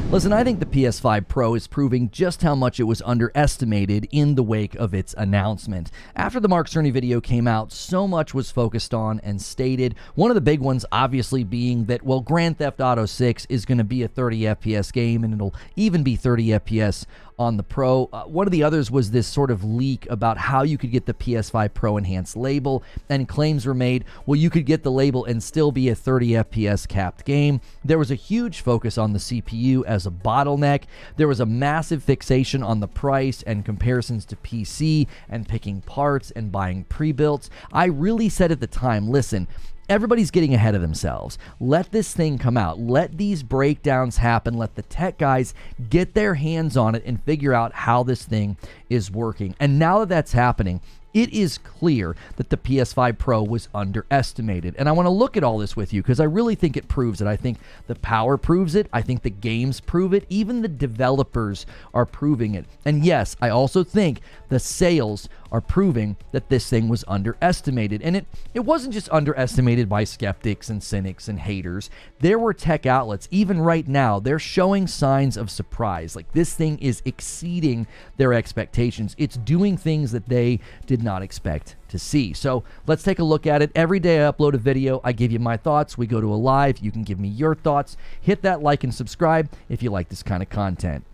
Listen, I think the PS5 Pro is proving just how much it was underestimated in the wake of its announcement. After the Mark Cerny video came out, so much was focused on and stated. One of the big ones obviously being that, well, Grand Theft Auto 6 is going to be a 30 FPS game, and it'll even be 30 FPS on the Pro. One of the others was this sort of leak about how you could get the PS5 Pro Enhanced label, and claims were made, well, you could get the label and still be a 30 FPS capped game. There was a huge focus on the CPU as a bottleneck. There was a massive fixation on the price and comparisons to PC and picking parts and buying pre-builts. I really said at the time, listen, everybody's getting ahead of themselves. Let this thing come out. Let these breakdowns happen. Let the tech guys get their hands on it and figure out how this thing is working. And now that that's happening, it is clear that the PS5 Pro was underestimated. And I want to look at all this with you because I really think it proves it. I think the power proves it. I think the games prove it. Even the developers are proving it. And yes, I also think the sales are proving that this thing was underestimated. And it wasn't just underestimated by skeptics and cynics and haters. There were tech outlets, even right now, they're showing signs of surprise. Like, this thing is exceeding their expectations. It's doing things that they did not expect to see. So let's take a look at it. Every day I upload a video, I give you my thoughts. We go to a live, you can give me your thoughts. Hit that like and subscribe if you like this kind of content.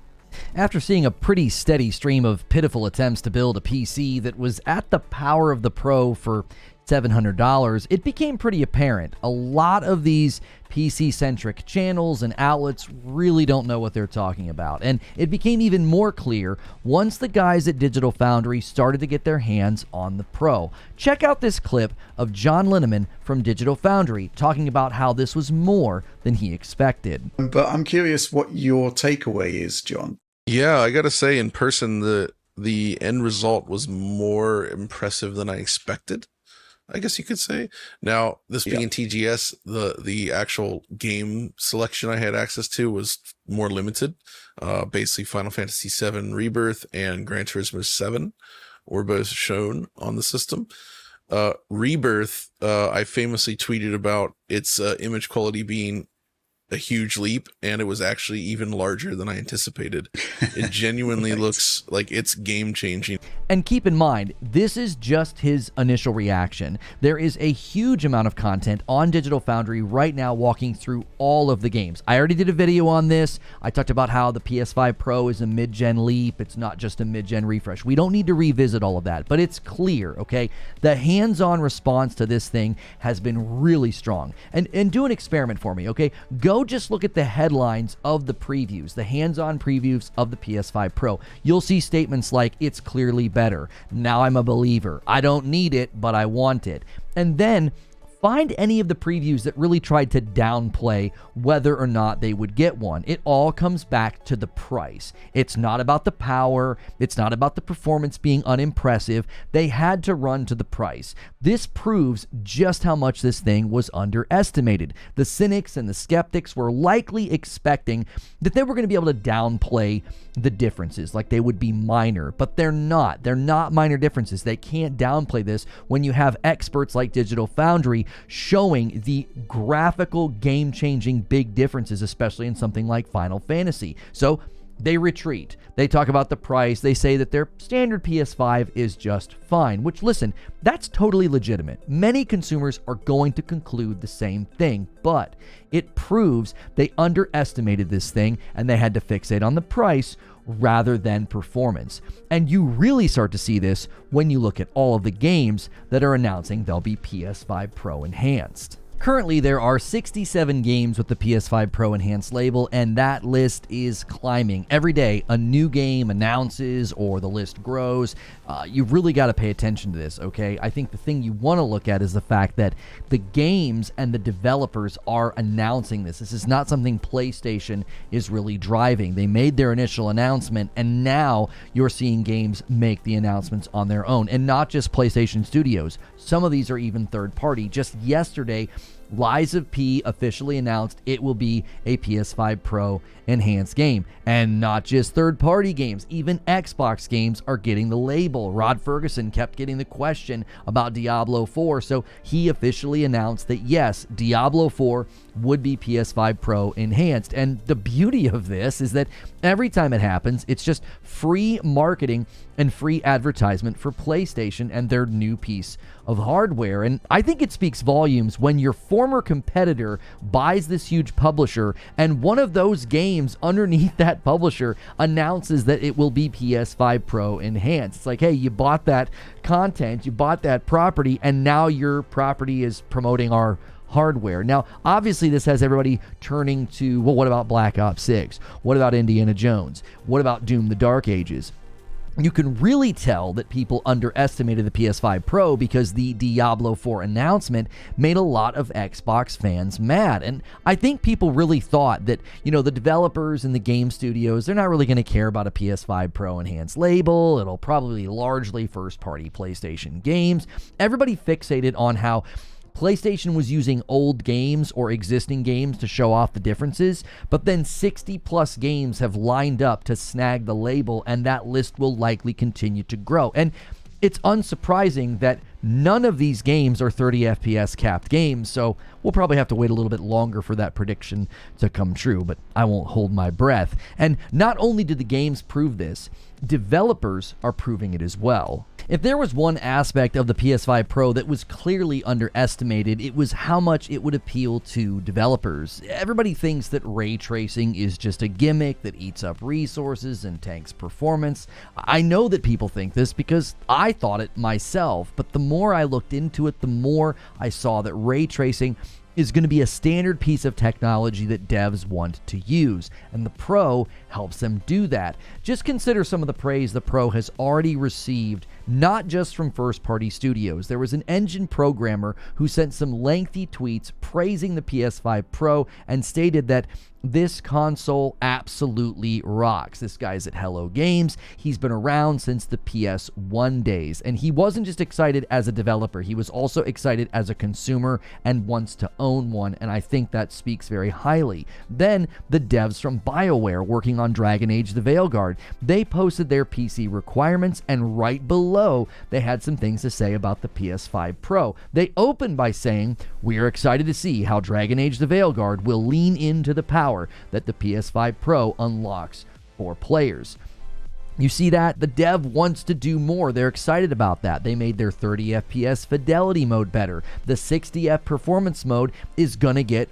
After seeing a pretty steady stream of pitiful attempts to build a PC that was at the power of the Pro for $700, it became pretty apparent. A lot of these PC-centric channels and outlets really don't know what they're talking about. And it became even more clear once the guys at Digital Foundry started to get their hands on the Pro. Check out this clip of John Linneman from Digital Foundry talking about how this was more than he expected. But I'm curious what your takeaway is, John. Yeah, I gotta say, in person, the end result was more impressive than I expected, I guess you could say. Now, this being TGS, the actual game selection I had access to was more limited. Basically, Final Fantasy VII Rebirth and Gran Turismo 7 were both shown on the system. Rebirth, I famously tweeted about its image quality being a huge leap, and it was actually even larger than I anticipated. It genuinely looks like it's game-changing. And keep in mind, this is just his initial reaction. There is a huge amount of content on Digital Foundry right now walking through all of the games. I already did a video on this. I talked about how the PS5 Pro is a mid-gen leap. It's not just a mid-gen refresh. We don't need to revisit all of that, but it's clear, okay? The hands-on response to this thing has been really strong. And do an experiment for me, okay? Go just look at the headlines of the previews, the hands-on previews of the PS5 Pro. You'll see statements like, it's clearly better. Now I'm a believer. I don't need it, but I want it. And then find any of the previews that really tried to downplay whether or not they would get one. It all comes back to the price. It's not about the power. It's not about the performance being unimpressive. They had to run to the price. This proves just how much this thing was underestimated. The cynics and the skeptics were likely expecting that they were going to be able to downplay the differences, like they would be minor, but they're not. They're not minor differences. They can't downplay this when you have experts like Digital Foundry showing the graphical, game-changing big differences, especially in something like Final Fantasy. So they retreat. They talk about the price. They say that their standard PS5 is just fine, which, listen, that's totally legitimate. Many consumers are going to conclude the same thing, but it proves they underestimated this thing and they had to fixate on the price rather than performance. And you really start to see this when you look at all of the games that are announcing they'll be PS5 Pro Enhanced. Currently, there are 67 games with the PS5 Pro Enhanced label, and that list is climbing. Every day, a new game announces or the list grows. You've really got to pay attention to this, okay? I think the thing you want to look at is the fact that the games and the developers are announcing this. This is not something PlayStation is really driving. They made their initial announcement, and now you're seeing games make the announcements on their own, and not just PlayStation Studios. Some of these are even third-party. Just yesterday, Lies of P officially announced it will be a PS5 Pro enhanced game. And not just third-party games, even Xbox games are getting the label. Rod Ferguson kept getting the question about Diablo 4, so he officially announced that yes, Diablo 4 would be PS5 Pro enhanced. And the beauty of this is that every time it happens, it's just free marketing and free advertisement for PlayStation and their new piece of hardware. And I think it speaks volumes when your former competitor buys this huge publisher and one of those games underneath that publisher announces that it will be PS5 Pro enhanced. It's like, hey, you bought that content, you bought that property, and now your property is promoting our hardware. Now, obviously, this has everybody turning to, well, what about Black Ops 6? What about Indiana Jones? What about Doom: The Dark Ages? You can really tell that people underestimated the PS5 Pro because the Diablo 4 announcement made a lot of Xbox fans mad. And I think people really thought that, the developers and the game studios, they're not really going to care about a PS5 Pro enhanced label. It'll probably be largely first-party PlayStation games. Everybody fixated on how PlayStation was using old games or existing games to show off the differences, but then 60 plus games have lined up to snag the label, and that list will likely continue to grow. And it's unsurprising that none of these games are 30 FPS capped games, so we'll probably have to wait a little bit longer for that prediction to come true, but I won't hold my breath. And not only did the games prove this, developers are proving it as well. If there was one aspect of the PS5 Pro that was clearly underestimated, it was how much it would appeal to developers. Everybody thinks that ray tracing is just a gimmick that eats up resources and tanks performance. I know that people think this because I thought it myself, but the more I looked into it, the more I saw that ray tracing is going to be a standard piece of technology that devs want to use, and the Pro helps them do that. Just consider some of the praise the Pro has already received, not just from first-party studios. There was an engine programmer who sent some lengthy tweets praising the PS5 Pro and stated that this console absolutely rocks. This guy's at Hello Games. He's been around since the PS1 days. And he wasn't just excited as a developer. He was also excited as a consumer and wants to own one. And I think that speaks very highly. Then the devs from BioWare working on Dragon Age The Veilguard, they posted their PC requirements, and right below they had some things to say about the PS5 Pro. They opened by saying, "We are excited to see how Dragon Age The Veilguard will lean into the power that the PS5 Pro unlocks for players." You see that? The dev wants to do more. They're excited about that. They made their 30 FPS fidelity mode better. The 60 F performance mode is going to get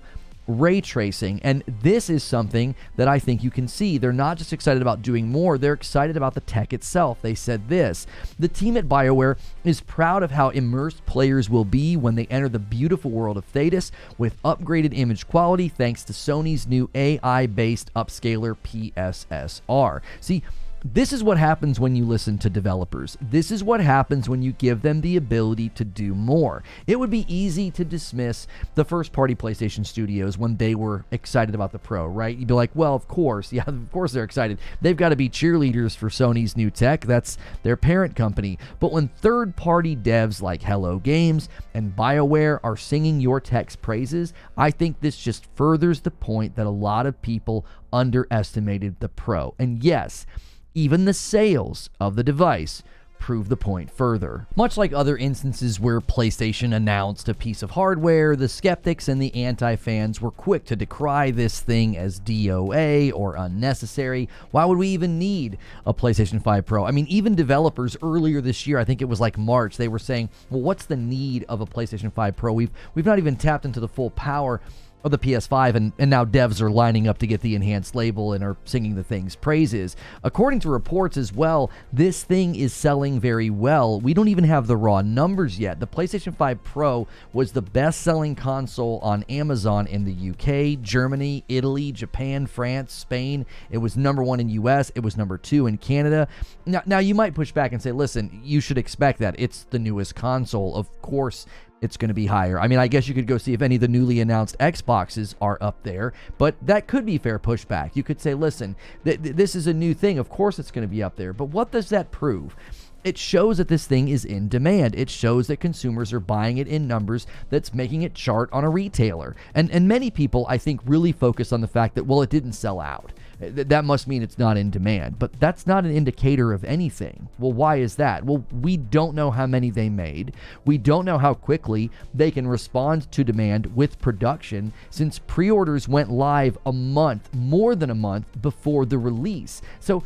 ray tracing, and this is something that I think you can see. They're not just excited about doing more, they're excited about the tech itself. They said this: "The team at BioWare is proud of how immersed players will be when they enter the beautiful world of Thetis with upgraded image quality thanks to Sony's new AI-based upscaler PSSR." See, this is what happens when you listen to developers. This is what happens when you give them the ability to do more. It would be easy to dismiss the first-party PlayStation studios when they were excited about the Pro, right? You'd be like, well, of course. Yeah, of course they're excited. They've got to be cheerleaders for Sony's new tech. That's their parent company. But when third-party devs like Hello Games and BioWare are singing your tech's praises, I think this just furthers the point that a lot of people underestimated the Pro. And yes, even the sales of the device prove the point further. Much like other instances where PlayStation announced a piece of hardware, the skeptics and the anti-fans were quick to decry this thing as DOA or unnecessary. Why would we even need a PlayStation 5 Pro? I mean, even developers earlier this year, I think it was like March, they were saying, well, what's the need of a PlayStation 5 Pro? We've not even tapped into the full power of the PS5, and now devs are lining up to get the enhanced label and are singing the thing's praises. According to reports as well, this thing is selling very well. We don't even have the raw numbers yet. The PlayStation 5 Pro was the best-selling console on Amazon in the UK, Germany, Italy, Japan, France, Spain. It was number 1 in US. It was number 2 in Canada. Now you might push back and say, listen, you should expect that. It's the newest console. Of course, it's going to be higher. I mean, I guess you could go see if any of the newly announced Xboxes are up there, but that could be fair pushback. You could say, listen, this is a new thing. Of course it's going to be up there, but what does that prove? it shows that this thing is in demand. It shows that consumers are buying it in numbers that's making it chart on a retailer. And many people, I think, really focus on the fact that, well, it didn't sell out. That must mean it's not in demand. But that's not an indicator of anything. Well, why is that? Well, we don't know how many they made. We don't know how quickly they can respond to demand with production, since pre-orders went live more than a month before the release. So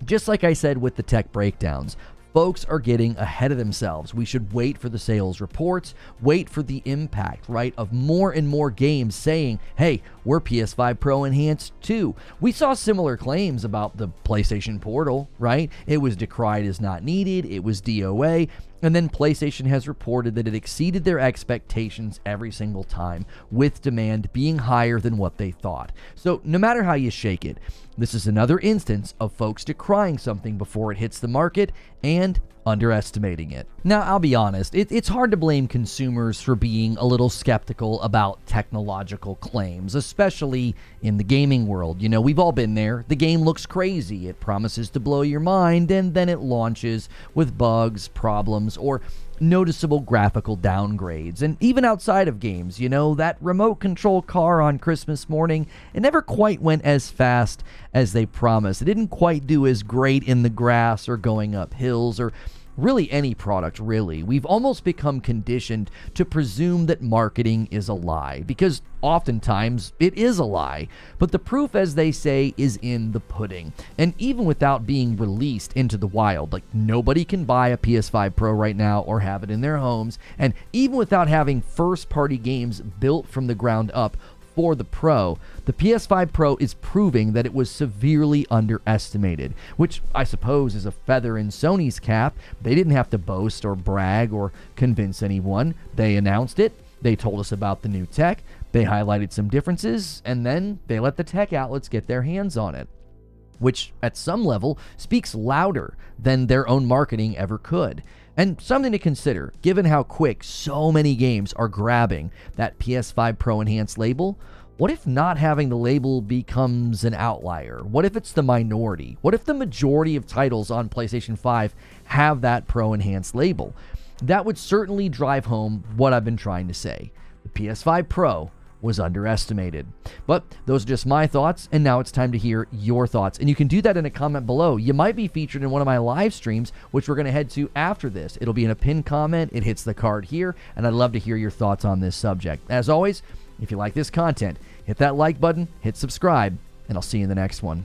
just like I said with the tech breakdowns, folks are getting ahead of themselves. We should wait for the sales reports, wait for the impact, right, of more and more games saying, hey, we're PS5 Pro enhanced too. We saw similar claims about the PlayStation Portal, right? It was decried as not needed, it was DOA, and then PlayStation has reported that it exceeded their expectations every single time, with demand being higher than what they thought. So no matter how you shake it, this is another instance of folks decrying something before it hits the market and underestimating it. Now, I'll be honest, it's hard to blame consumers for being a little skeptical about technological claims, especially in the gaming world. You know, we've all been there. The game looks crazy. It promises to blow your mind, and then it launches with bugs, problems, or noticeable graphical downgrades. And even outside of games, you know, that remote control car on Christmas morning, it never quite went as fast as they promised. It didn't quite do as great in the grass or going up hills, or really any product, really. We've almost become conditioned to presume that marketing is a lie, because oftentimes it is a lie. But the proof, as they say, is in the pudding. And even without being released into the wild, like nobody can buy a PS5 Pro right now or have it in their homes, and even without having first-party games built from the ground up for the Pro, the PS5 Pro is proving that it was severely underestimated, which I suppose is a feather in Sony's cap. They didn't have to boast or brag or convince anyone. They announced it, they told us about the new tech, they highlighted some differences, and then they let the tech outlets get their hands on it, which at some level speaks louder than their own marketing ever could. And something to consider, given how quick so many games are grabbing that PS5 Pro Enhanced label. What if not having the label becomes an outlier? What if it's the minority? What if the majority of titles on PlayStation 5 have that Pro Enhanced label? That would certainly drive home what I've been trying to say. The PS5 Pro was underestimated. But those are just my thoughts, and now it's time to hear your thoughts. And you can do that in a comment below. You might be featured in one of my live streams, which we're going to head to after this. It'll be in a pinned comment. It hits the card here, and I'd love to hear your thoughts on this subject. As always, if you like this content, hit that like button, hit subscribe, and I'll see you in the next one.